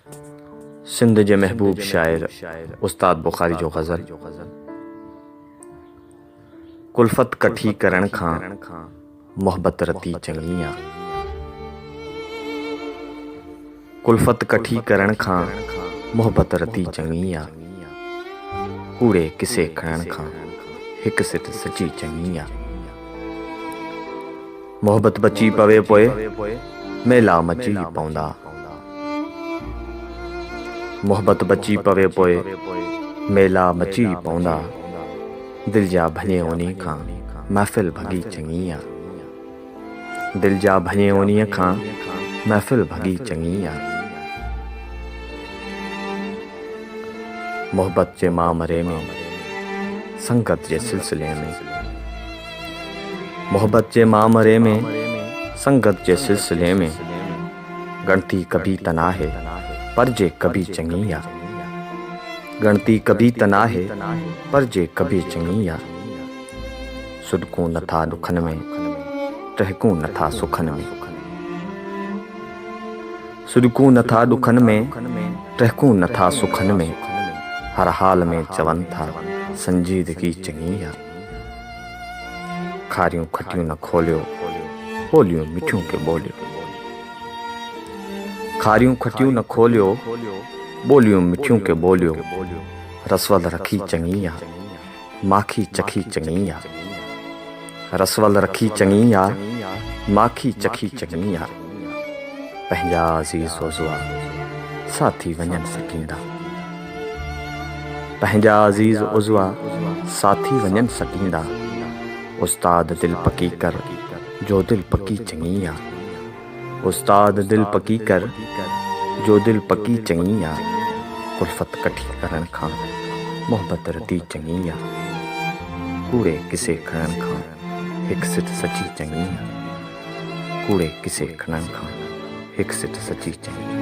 सिंध जे महबूब शायर उस्ताद बुखारी जो गज़ल। कुल्फत कठी करण खां मोहब्बत रती चङिया। कुल्फत कठी करण खां मोहब्बत रती चङिया। कूड़े किसे खणण खां हिक सिट सची चङिया। मोहब्बत बची पवे पोइ मेला मची पवंदा। मोहब्बत बची पवे पोइ मेला मची पवंदा। दिल जा भञे उन्ही खां महफ़िल भॻी चङिया। दिल जा भञे उन्हीअ खां महफ़िल भॻी चङिया। मोहब्बत जे मामरे में संगत जे सिलसिले में। मोहब्बत जे मामरे में संगत जे सिलसिले में। गणती कभी त नाहे पर जे कभी चङिया। गणती कभी त नाहे पर जे कभी चङिया। सुॾकूं नथा ॾुखनि में टहिकूं नथा सुखनि में। सुॾकूं नथा ॾुखनि में टहिकूं नथा सुखनि में। हर हाल में चवनि था संजीदगी चङिया। खारियूं खटियूं न खोलियो ॿोलियूं मिठियूं के ॿोलियो। खारियूं खटियूं न खोलियो ॿोलियूं मिठियूं के ॿोलियो। रसवल रखी चङिया माखी चखी चङिया। रसवल रखी चङिया माखी चखी चङिया। पंहिंजा अज़ीज़ उज़वा साथी वञनि सकींदा। पंहिंजा अज़ीज़ उज़वा साथी वञनि सकींदा। उस्ताद दिल पकी कर जो दिल पकी चङिया। उस्ताद दिल पकी कर जो दिल पकी चङिया। कुल्फत कठी करण खां मोहब्बत रती चङिया। कूड़े किसे खणण खां हिक सिट सची चङिया। कूड़े किसे खणण खां हिक सिट सची चङिया।